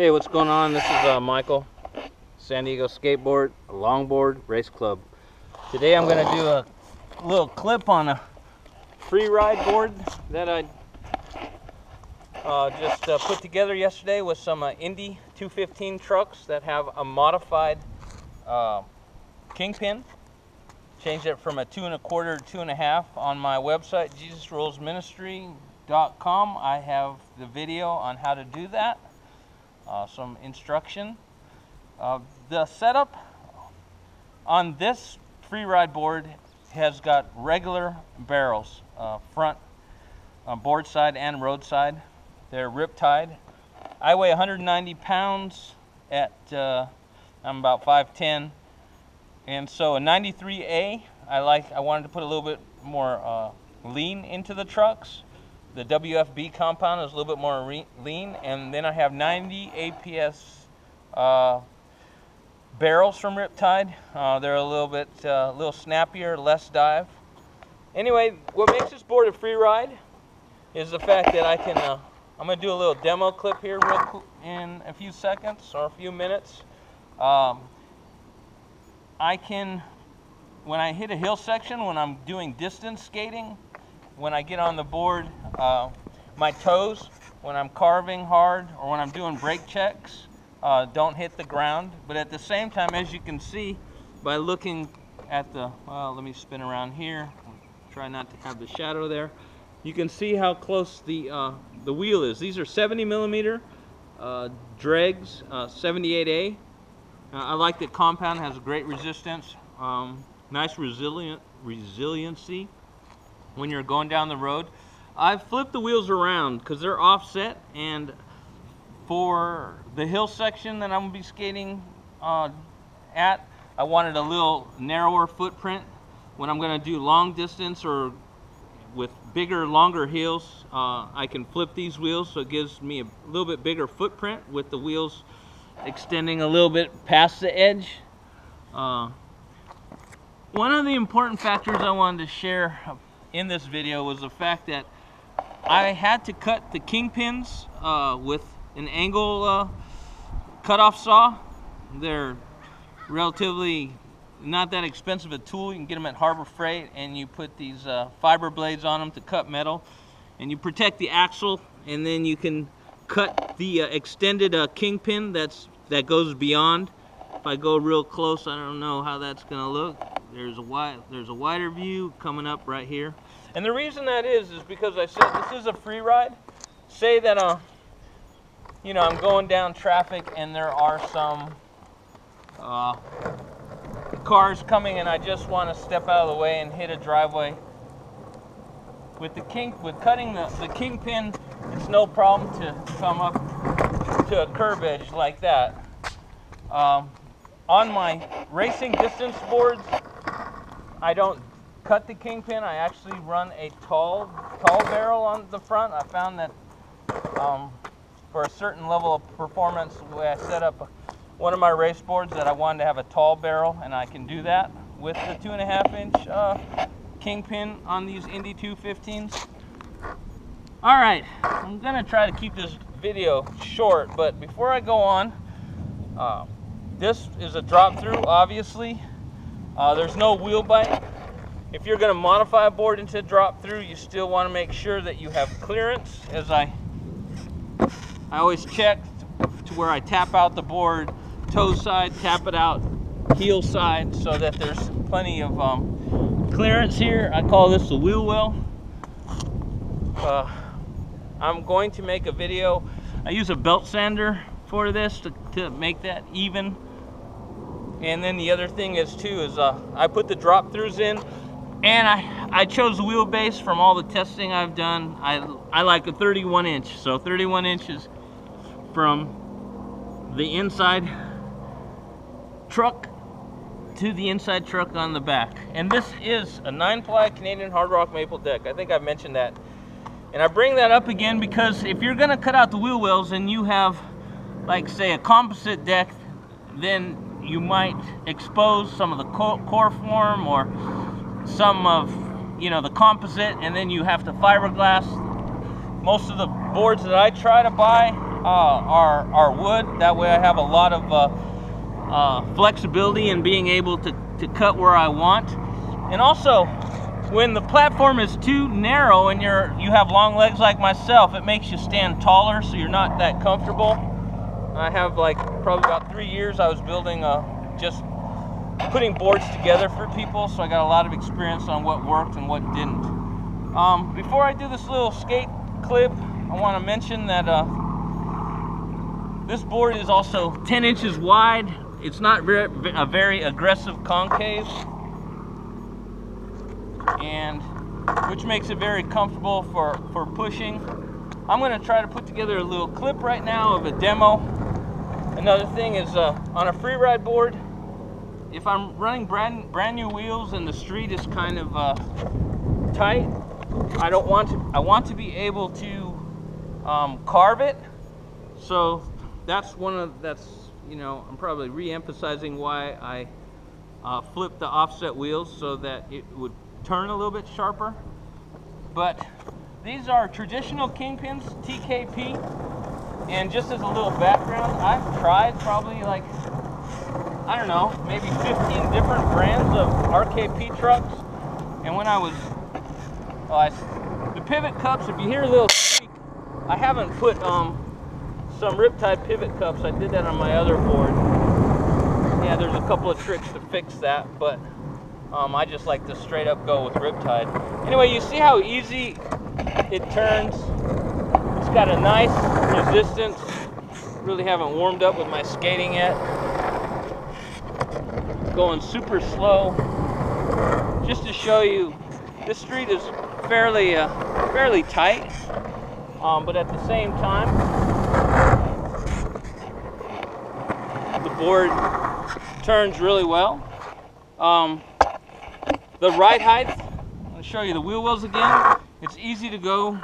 Hey, what's going on? This is Michael, San Diego Skateboard Longboard Race Club. Today I'm going to do a little clip on a Freeride board that I just put together yesterday with some Indy 215 trucks that have a modified kingpin. Changed it from a 2 1/4 to 2 1/2 on my website, JesusRullesMinistry.com. I have the video on how to do that. Some instruction. The setup on this Freeride board has got regular barrels, front, board side and road side. They're rip-tied. I weigh 190 pounds at, I'm about 5'10", and so a 93A, I wanted to put a little bit more lean into the trucks. The WFB compound is a little bit more lean, and then I have 90 APS barrels from Riptide. They're a little snappier, less dive. Anyway, what makes this board a Freeride is the fact that I can. I'm going to do a little demo clip here in a few seconds or a few minutes. I can, when I hit a hill section, when I'm doing distance skating, when I get on the board, my toes, when I'm carving hard or when I'm doing brake checks, don't hit the ground. But at the same time, as you can see by looking at the, well, let me spin around here, try not to have the shadow there. You can see how close the wheel is. These are 70mm dregs, 78A. I like that compound, has great resistance, nice resiliency when you're going down the road. I've flipped the wheels around because they're offset, and for the hill section that I'm going to be skating at, I wanted a little narrower footprint. When I'm going to do long distance or with bigger, longer hills, I can flip these wheels, so it gives me a little bit bigger footprint with the wheels extending a little bit past the edge. One of the important factors I wanted to share in this video was the fact that I had to cut the kingpins with an angle cutoff saw. They're relatively not that expensive a tool. You can get them at Harbor Freight, and you put these fiber blades on them to cut metal, and you protect the axle, and then you can cut the extended kingpin that goes beyond. If I go real close, I don't know how that's going to look. There's a wider view coming up right here. And the reason that is because I said this is a Freeride. Say that you know, I'm going down traffic and there are some cars coming, and I just want to step out of the way and hit a driveway. With cutting the kingpin, it's no problem to come up to a curb edge like that. On my racing distance boards, I don't cut the kingpin. I actually run a tall barrel on the front. I found that for a certain level of performance, the way I set up one of my race boards, that I wanted to have a tall barrel, and I can do that with the 2 1/2 inch kingpin on these Indy 215s. All right, I'm gonna try to keep this video short, but before I go on, this is a drop-thru, obviously. There's no wheel bite. If you're going to modify a board into a drop-thru, you still want to make sure that you have clearance. As I always check to where I tap out the board, toe side, tap it out, heel side, so that there's plenty of clearance here. I call this the wheel well. I'm going to make a video. I use a belt sander for this to make that even. And then the other thing is too is I put the drop-thrus in, and I chose the wheelbase from all the testing I've done. I like a 31 inch, so 31 inches from the inside truck to the inside truck on the back. And this is a 9-ply Canadian hard rock maple deck. I think I've mentioned that. And I bring that up again because if you're gonna cut out the wheel wells and you have, like, say, a composite deck, then you might expose some of the core form or some of, you know, the composite, and then you have to fiberglass. Most of the boards that I try to buy our wood. That way I have a lot of flexibility in being able to cut where I want. And also, when the platform is too narrow and you have long legs like myself, it makes you stand taller, so you're not that comfortable. I have like probably about 3 years I was building just putting boards together for people, so I got a lot of experience on what worked and what didn't. Before I do this little skate clip, I want to mention that this board is also 10 inches wide. It's not a very aggressive concave, and which makes it very comfortable for pushing. I'm going to try to put together a little clip right now of a demo. Another thing is on a Freeride board, if I'm running brand new wheels and the street is kind of tight, I want to be able to carve it. So that's you know, I'm probably re-emphasizing why I flipped the offset wheels so that it would turn a little bit sharper. But these are traditional Kingpins, TKP. And just as a little background, I've tried probably like, I don't know, maybe 15 different brands of RKP trucks. And when I was, the pivot cups, if you hear a little squeak, I haven't put some riptide pivot cups. I did that on my other board. Yeah, there's a couple of tricks to fix that, but I just like to straight up go with riptide. Anyway, you see how easy it turns. It's got a nice resistance. Really haven't warmed up with my skating yet. Going super slow. Just to show you, this street is fairly tight, but at the same time, the board turns really well. The ride height, I'm going to show you the wheel wells again. It's easy to go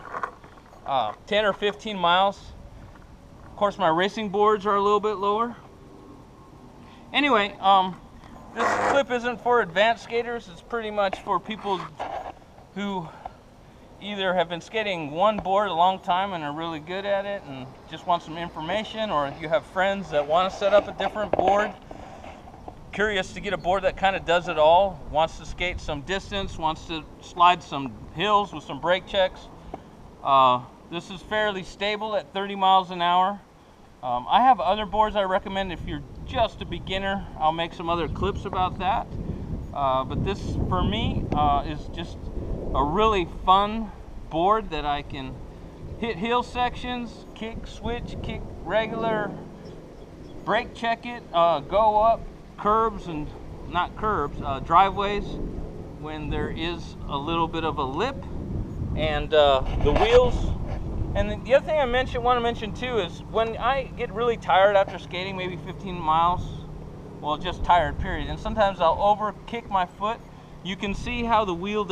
10 or 15 miles. Of course, my racing boards are a little bit lower. Anyway, this clip isn't for advanced skaters. It's pretty much for people who either have been skating one board a long time and are really good at it and just want some information, or you have friends that want to set up a different board, curious to get a board that kind of does it all, wants to skate some distance, wants to slide some hills with some brake checks. This is fairly stable at 30 miles an hour. I have other boards I recommend if you're just a beginner. I'll make some other clips about that. But this, for me, is just a really fun board that I can hit hill sections, kick, switch, kick regular, brake check it, go up curbs and not curbs, driveways when there is a little bit of a lip, and the wheels. And the other thing I want to mention too is when I get really tired after skating, maybe 15 miles, well, just tired period, and sometimes I'll over kick my foot. You can see how the wheel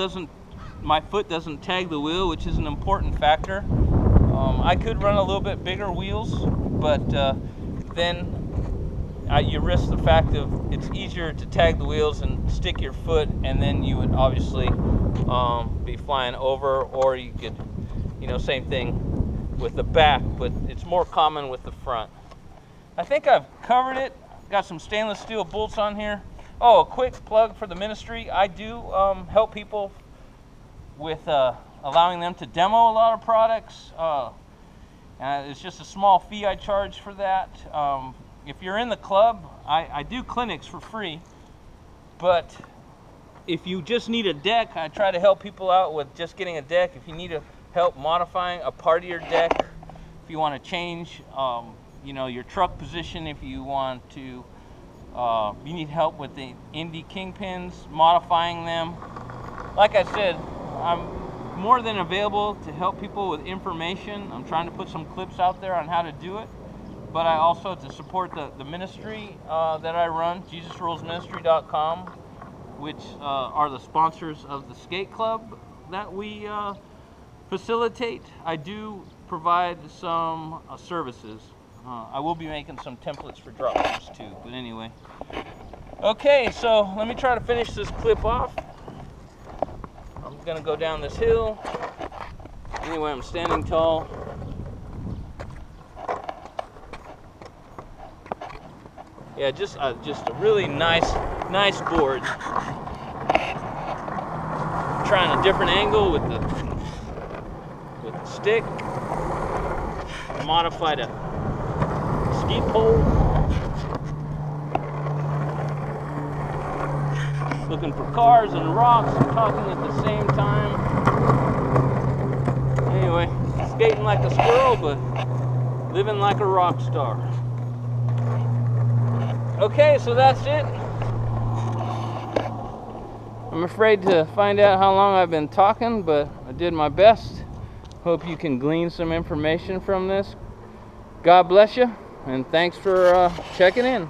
my foot doesn't tag the wheel, which is an important factor. I could run a little bit bigger wheels, but then you risk the fact of it's easier to tag the wheels and stick your foot, and then you would obviously be flying over, or you could, you know, same thing with the back, but it's more common with the front. I think I've covered it. Got some stainless steel bolts on here. Oh, a quick plug for the ministry. I do help people with allowing them to demo a lot of products. It's just a small fee I charge for that. If you're in the club, I do clinics for free, but if you just need a deck, I try to help people out with just getting a deck. If you need help modifying a part of your deck, if you want to change you know, your truck position, if you want to you need help with the Indy Kingpins, modifying them, like I said, I'm more than available to help people with information. I'm trying to put some clips out there on how to do it, but I also to support the ministry that I run, JesusRulesMinistry.com, which are the sponsors of the skate club that we facilitate. I do provide some services. I will be making some templates for drop-throughs too, but anyway. Okay, so let me try to finish this clip off. I'm gonna go down this hill. Anyway, I'm standing tall. Yeah, just a really nice board. Trying a different angle with the stick. Modified a ski pole. Looking for cars and rocks and talking at the same time. Anyway, skating like a squirrel, but living like a rock star. Okay, so that's it. I'm afraid to find out how long I've been talking, but I did my best. Hope you can glean some information from this. God bless you, and thanks for checking in.